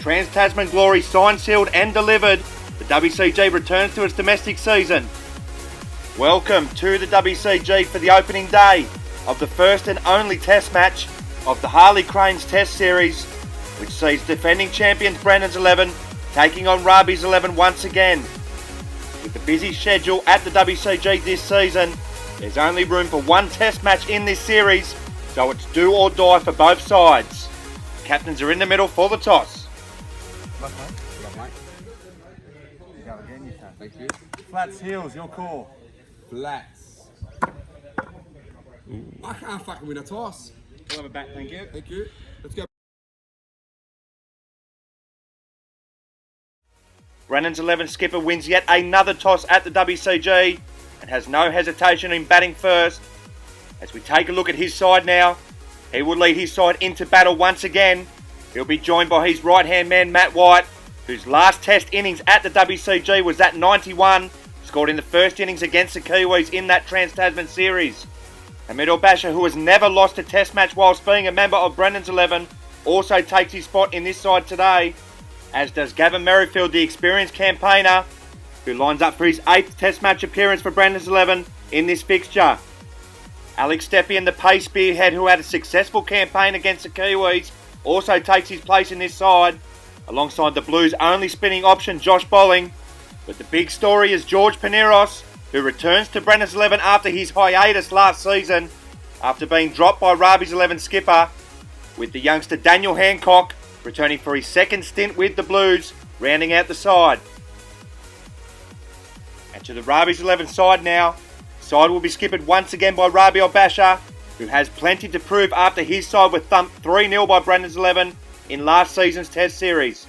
Trans-Tasman glory signed, sealed and delivered, the WCG returns to its domestic season. Welcome to the WCG for the opening day of the first and only test match of the Harley Cranes Test Series, which sees defending champions Brandon's 11 taking on Rabih's 11 once again. With the busy schedule at the WCG this season, there's only room for one test match in this series, so it's do or die for both sides. Captains are in the middle for the toss. Good luck, mate. Good luck, mate. You go again, you can. Thank you. Flats, heels, your call. Flats. I can't fucking win a toss. We'll have a bat, thank you. Thank you. Let's go. Brandon's 11 skipper wins yet another toss at the WCG and has no hesitation in batting first. As we take a look at his side now, he will lead his side into battle once again. He'll be joined by his right-hand man Matt White, whose last test innings at the WCG was that 91, scored in the first innings against the Kiwis in that Trans-Tasman series. Hamid Basher, who has never lost a test match whilst being a member of Brandon's 11, also takes his spot in this side today, as does Gavin Merrifield, the experienced campaigner, who lines up for his 8th test match appearance for Brandon's 11 in this fixture. Alex Steppian, the pace spearhead who had a successful campaign against the Kiwis, also takes his place in this side, alongside the Blues' only spinning option, Josh Bolling. But the big story is George Paneros, who returns to Brandon's 11 after his hiatus last season, after being dropped by Rabih's 11 skipper, with the youngster Daniel Hancock returning for his second stint with the Blues, rounding out the side. And to the Rabih's 11 side now. The side will be skippered once again by Rabih Basher, who has plenty to prove after his side were thumped 3-0 by Brandon's 11 in last season's Test Series.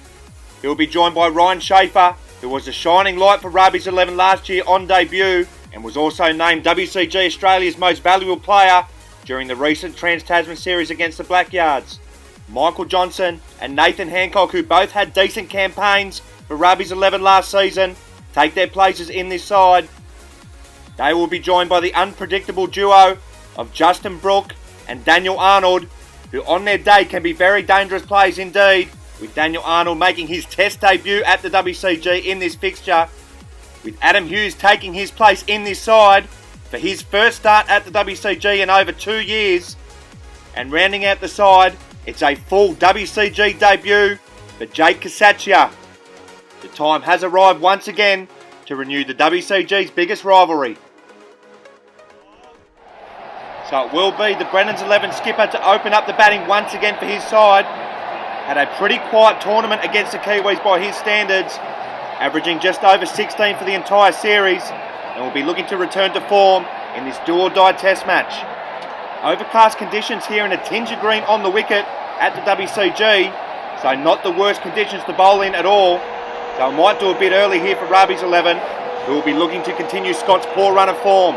He'll be joined by Ryan Schaefer, who was a shining light for Rabih's 11 last year on debut and was also named WCG Australia's most valuable player during the recent Trans-Tasman series against the Blackyards. Michael Johnson and Nathan Hancock, who both had decent campaigns for Rabih's 11 last season, take their places in this side. They will be joined by the unpredictable duo of Justin Brooke and Daniel Arnold, who on their day can be very dangerous players indeed, with Daniel Arnold making his test debut at the WCG in this fixture, with Adam Hughes taking his place in this side for his first start at the WCG in over 2 years. And rounding out the side, it's a full WCG debut for Jake Casaccia. The time has arrived once again to renew the WCG's biggest rivalry. So it will be the Brandon's 11 skipper to open up the batting once again for his side. Had a pretty quiet tournament against the Kiwis by his standards, averaging just over 16 for the entire series, and will be looking to return to form in this do-or-die test match. Overcast conditions here in a tinge of green on the wicket at the WCG, so not the worst conditions to bowl in at all. So I might do a bit early here for Rabih's 11, who will be looking to continue Scott's poor run of form.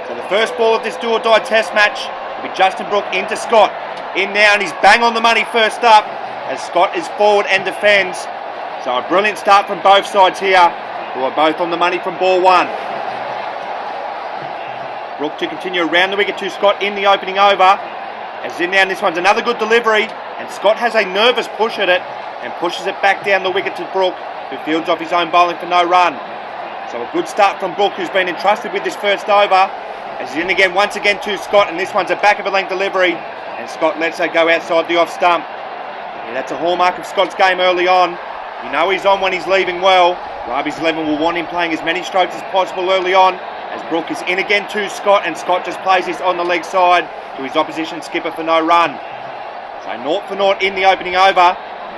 So the first ball of this do-or-die test match will be Justin Brooke into Scott. In now, and he's bang on the money first up, as Scott is forward and defends. So a brilliant start from both sides here, who are both on the money from ball one. Brooke to continue around the wicket to Scott in the opening over. As in now, and this one's another good delivery, and Scott has a nervous push at it and pushes it back down the wicket to Brooke, who fields off his own bowling for no run. So a good start from Brooke, who's been entrusted with this first over. As he's in again, once again to Scott, and this one's a back of a length delivery, and Scott lets it go outside the off stump. Yeah, that's a hallmark of Scott's game early on. You know he's on when he's leaving well. Rabih's 11 will want him playing as many strokes as possible early on, as Brooke is in again to Scott, and Scott just plays this on the leg side to his opposition skipper for no run. So 0 for 0 in the opening over.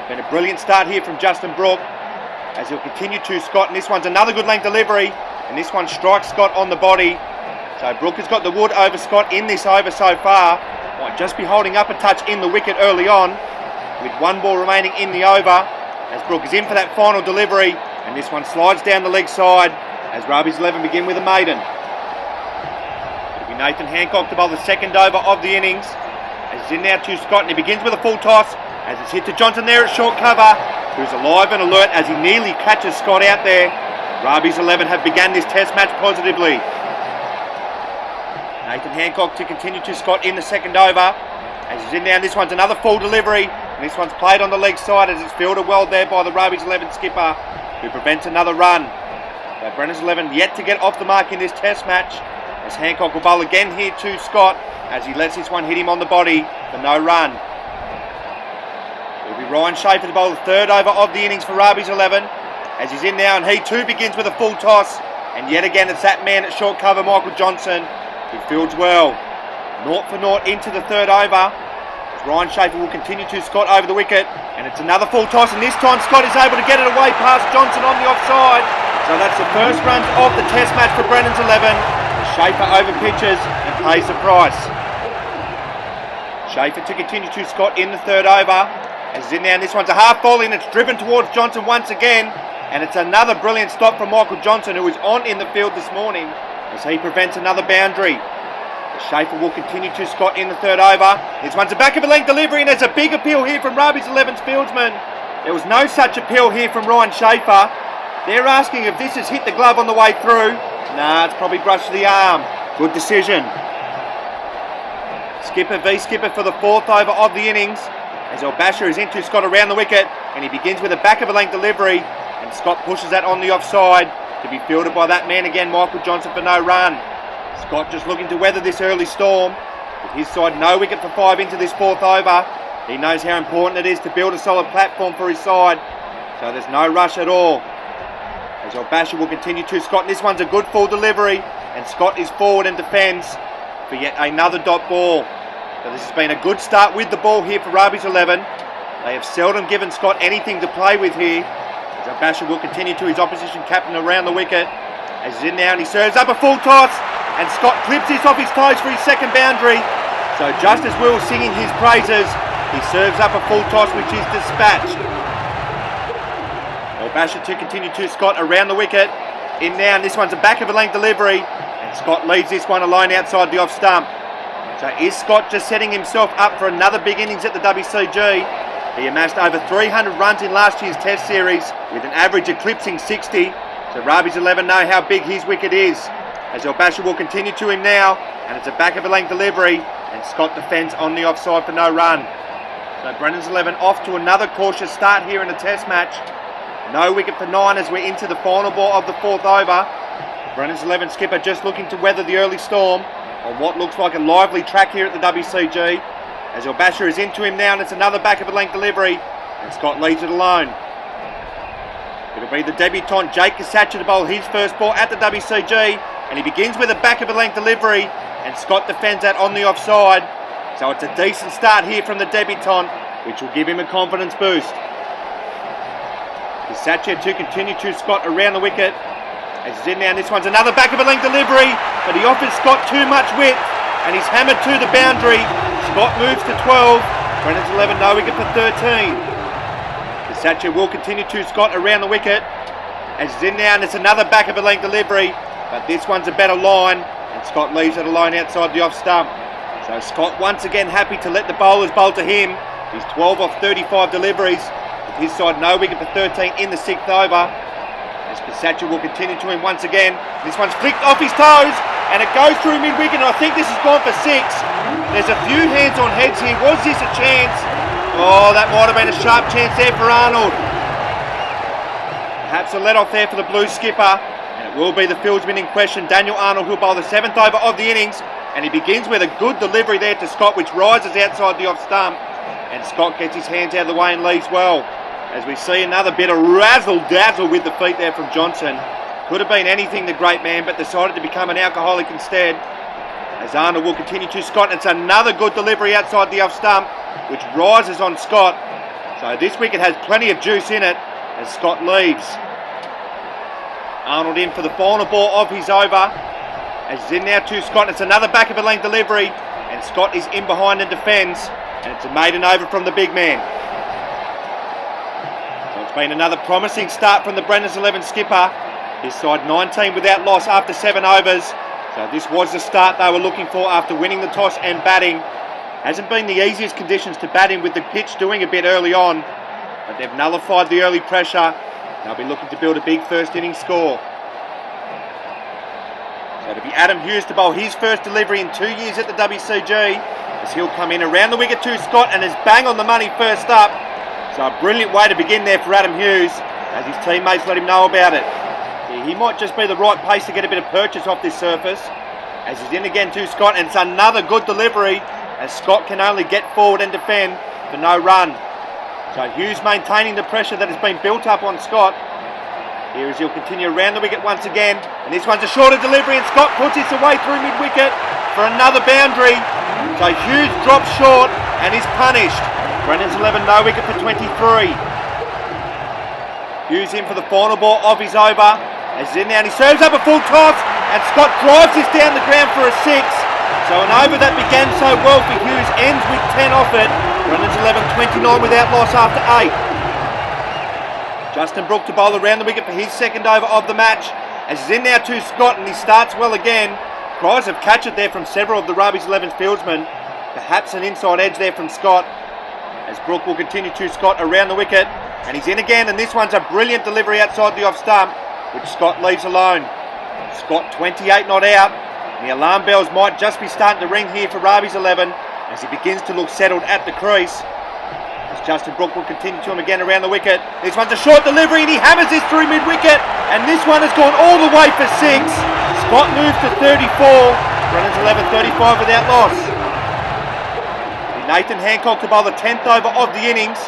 Been a brilliant start here from Justin Brooke, as he'll continue to Scott, and this one's another good length delivery, and this one strikes Scott on the body. So Brooke has got the wood over Scott in this over so far. Might just be holding up a touch in the wicket early on, with one ball remaining in the over, as Brooke is in for that final delivery, and this one slides down the leg side as Rabih's 11 begin with a maiden. It'll be Nathan Hancock to bowl the second over of the innings, as he's in now to Scott, and he begins with a full toss, as it's hit to Johnson there at short cover, who's alive and alert as he nearly catches Scott out there. Rabih's 11 have begun this test match positively. Nathan Hancock to continue to Scott in the second over, as he's in now, and this one's another full delivery. And this one's played on the leg side as it's fielded well there by the Rabih's 11 skipper, who prevents another run. So Brennan's 11 yet to get off the mark in this test match, as Hancock will bowl again here to Scott as he lets this one hit him on the body for no run. It'll be Ryan Schaefer to bowl the third over of the innings for Rabih's 11, as he's in now, and he too begins with a full toss, and yet again it's that man at short cover, Michael Johnson, who fields well. 0 for 0 into the third over. Ryan Schaefer will continue to Scott over the wicket, and it's another full toss, and this time Scott is able to get it away past Johnson on the offside. So that's the first runs of the test match for Brennan's 11, as Schaefer over pitches and pays the price. Schaefer to continue to Scott in the third over, as in now, and this one's a half volley, and it's driven towards Johnson once again, and it's another brilliant stop from Michael Johnson, who is on in the field this morning, as he prevents another boundary. Schaefer will continue to Scott in the third over. This one's a back of a length delivery, and there's a big appeal here from Rabih's 11's fieldsman. There was no such appeal here from Ryan Schaefer. They're asking if this has hit the glove on the way through. Nah, it's probably brushed the arm. Good decision. Skipper v skipper for the fourth over of the innings, as El-Bashir is into Scott around the wicket, and he begins with a back of a length delivery, and Scott pushes that on the offside to be fielded by that man again, Michael Johnson, for no run. Scott just looking to weather this early storm. With his side no wicket for 5 into this fourth over, he knows how important it is to build a solid platform for his side, so there's no rush at all. As El-Bashir will continue to Scott, and this one's a good full delivery, and Scott is forward and defends for yet another dot ball. So this has been a good start with the ball here for Rabih's 11. They have seldom given Scott anything to play with here, as El-Bashir will continue to his opposition captain around the wicket, as he's in now, and he serves up a full toss, and Scott clips this off his toes for his second boundary. So just as Will's singing his praises, he serves up a full toss which is dispatched. El-Bashir to continue to Scott around the wicket. In now, and this one's a back of a length delivery, and Scott leads this one alone outside the off stump. So is Scott just setting himself up for another big innings at the WCG? He amassed over 300 runs in last year's test series, with an average eclipsing 60. So Rabih's 11 know how big his wicket is, as El-Bashir will continue to him now, and it's a back of a length delivery, and Scott defends on the offside for no run. So Brennan's 11 off to another cautious start here in the test match. No wicket for 9 as we're into the final ball of the fourth over. Brennan's 11 skipper just looking to weather the early storm on what looks like a lively track here at the WCG, as El-Bashir is into him now, and it's another back of a length delivery, and Scott leaves it alone. It'll be the debutant Jake Kasacha to bowl his first ball at the WCG, and he begins with a back of a length delivery, and Scott defends that on the offside. So it's a decent start here from the debutant, which will give him a confidence boost. Kasacha to continue to Scott around the wicket, as he's in now, and this one's another back of a length delivery, but he offers Scott too much width, and he's hammered to the boundary. Scott moves to 12, Brennan's 11 no wicket for 13. Kasacha will continue to Scott around the wicket, as he's in now, and it's another back of a length delivery, but this one's a better line, and Scott leaves it alone outside the off stump. So Scott once again happy to let the bowlers bowl to him. He's 12 off 35 deliveries, with his side no wicket for 13 in the sixth over. As Kasacha will continue to him once again. This one's flicked off his toes, and it goes through mid-wicket, and I think this has gone for 6. There's a few hands on heads here. Was this a chance? Oh, that might have been a sharp chance there for Arnold. Perhaps a let-off there for the blue skipper, and it will be the fieldsman in question, Daniel Arnold, who'll bowl the 7th over of the innings, and he begins with a good delivery there to Scott, which rises outside the off stump, and Scott gets his hands out of the way and leaves well. As we see another bit of razzle-dazzle with the feet there from Johnson. Could have been anything, the great man, but decided to become an alcoholic instead. As Arnold will continue to Scott, and it's another good delivery outside the off stump, which rises on Scott. So this wicket has plenty of juice in it, as Scott leaves. Arnold in for the final ball of his over, as he's in now to Scott. It's another back of a length delivery, and Scott is in behind and defends, and it's a maiden over from the big man. So it's been another promising start from the Brennan's 11 skipper. His side 19 without loss after 7 overs. So this was the start they were looking for after winning the toss and batting. Hasn't been the easiest conditions to bat in, with the pitch doing a bit early on, but they've nullified the early pressure. They'll be looking to build a big first innings score. So it'll be Adam Hughes to bowl his first delivery in 2 years at the WCG, as he'll come in around the wicket to Scott and is bang on the money first up. So a brilliant way to begin there for Adam Hughes, as his teammates let him know about it. Yeah, he might just be the right pace to get a bit of purchase off this surface, as he's in again to Scott, and it's another good delivery, as Scott can only get forward and defend for no run. So Hughes maintaining the pressure that has been built up on Scott. Here as he'll continue around the wicket once again, and this one's a shorter delivery, and Scott puts this away through mid-wicket for another boundary. So Hughes drops short and is punished. Brennan's 11 no wicket for 23. Hughes in for the final ball of his over, as he's in now and he serves up a full toss, and Scott drives this down the ground for a 6. So an over that began so well for Hughes ends with 10 off it. Brennan's 11 29 without loss after 8. Justin Brooke to bowl around the wicket for his second over of the match, as he's in now to Scott and he starts well again. Cries of catch it there from several of the Rabih's 11 fieldsmen. Perhaps an inside edge there from Scott, as Brooke will continue to Scott around the wicket, and he's in again, and this one's a brilliant delivery outside the off stump, which Scott leaves alone. Scott 28 not out, and the alarm bells might just be starting to ring here for Rabih's 11 as he begins to look settled at the crease. As Justin Brooke will continue to him again around the wicket. This one's a short delivery and he hammers this through mid-wicket, and this one has gone all the way for 6. Scott moves to 34, Brennan's 11 35 without loss. Nathan Hancock to bowl the 10th over of the innings,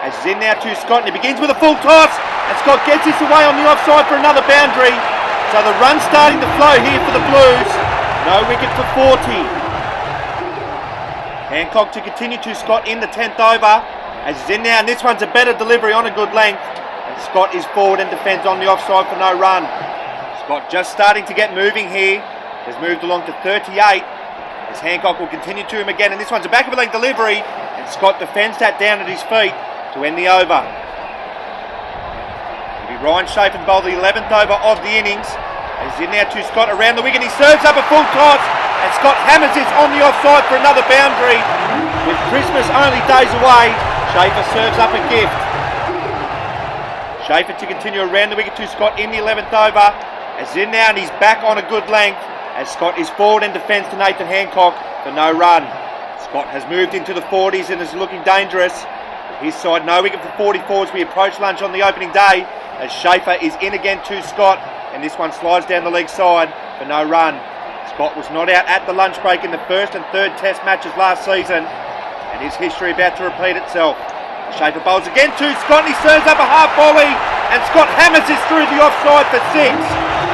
as he's in now to Scott, and he begins with a full toss, and Scott gets this away on the offside for another boundary. So the run's starting to flow here for the Blues. No wicket for 40. Hancock to continue to Scott in the 10th over, as he's in now, and this one's a better delivery on a good length, and Scott is forward and defends on the offside for no run. Scott just starting to get moving here, has moved along to 38, as Hancock will continue to him again, and this one's a back of a leg delivery, and Scott defends that down at his feet to end the over. It'll be Ryan Schaefer to bowl the 11th over of the innings, as he's in now to Scott around the wicket. He serves up a full toss, and Scott hammers this on the offside for another boundary. With Christmas only days away, Schaefer serves up a gift. Schaefer to continue around the wicket to Scott in the 11th over, as he's in now and he's back on a good length, as Scott is forward and defends to Nathan Hancock for no run. Scott has moved into the 40s and is looking dangerous. His side no wicket for 44 as we approach lunch on the opening day, as Schaefer is in again to Scott, and this one slides down the leg side for no run. Scott was not out at the lunch break in the first and third test matches last season, and his history about to repeat itself. Schaefer bowls again to Scott, and he serves up a half volley, and Scott hammers this through the offside for 6.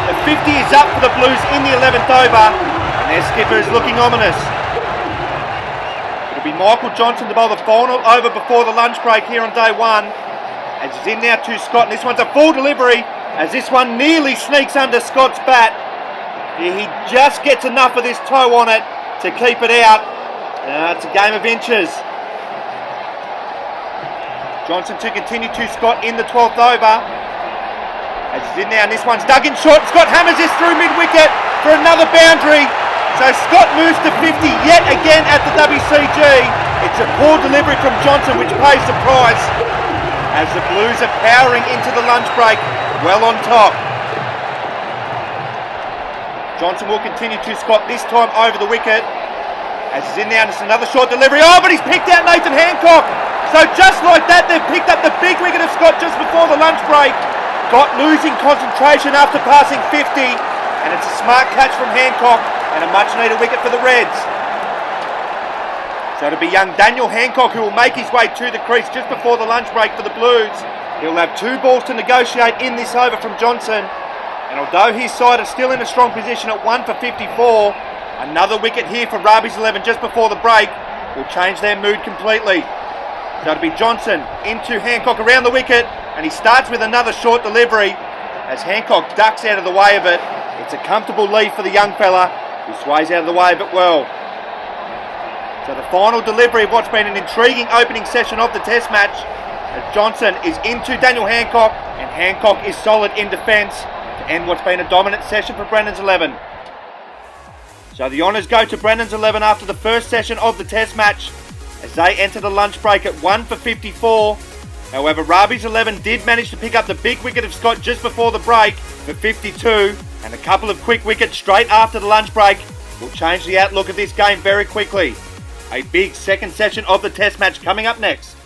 The 50 is up for the Blues in the 11th over, and their skipper is looking ominous. It'll be Michael Johnson to bowl the final over before the lunch break here on day 1, as he's in now to Scott, and this one's a full delivery, as this one nearly sneaks under Scott's bat. He just gets enough of this toe on it to keep it out. It's a game of inches. Johnson to continue to Scott in the 12th over, as he's in now, and this one's dug in short. Scott hammers this through mid-wicket for another boundary. So Scott moves to 50 yet again at the WCG. It's a poor delivery from Johnson which pays the price, as the Blues are powering into the lunch break well on top. Johnson will continue to Scott, this time over the wicket, as he's in now, and it's another short delivery. Oh, but he's picked out Nathan Hancock. So just like that, they've picked up the big wicket of Scott just before the lunch break. Scott losing concentration after passing 50, and it's a smart catch from Hancock and a much needed wicket for the Reds. So it'll be young Daniel Hancock who will make his way to the crease just before the lunch break for the Blues. He'll have 2 balls to negotiate in this over from Johnson, and although his side is still in a strong position at 1 for 54, another wicket here for Rabih's 11 just before the break will change their mood completely. So it'll be Johnson into Hancock around the wicket, and he starts with another short delivery as Hancock ducks out of the way of it. It's a comfortable lead for the young fella who sways out of the way of it well. So the final delivery of what's been an intriguing opening session of the test match, as Johnson is into Daniel Hancock, and Hancock is solid in defence to end what's been a dominant session for Brennan's 11. So the honours go to Brennan's 11 after the first session of the test match, as they enter the lunch break at 1 for 54. However, Rabih's 11 did manage to pick up the big wicket of Scott just before the break for 52, And a couple of quick wickets straight after the lunch break will change the outlook of this game very quickly. A big second session of the test match coming up next.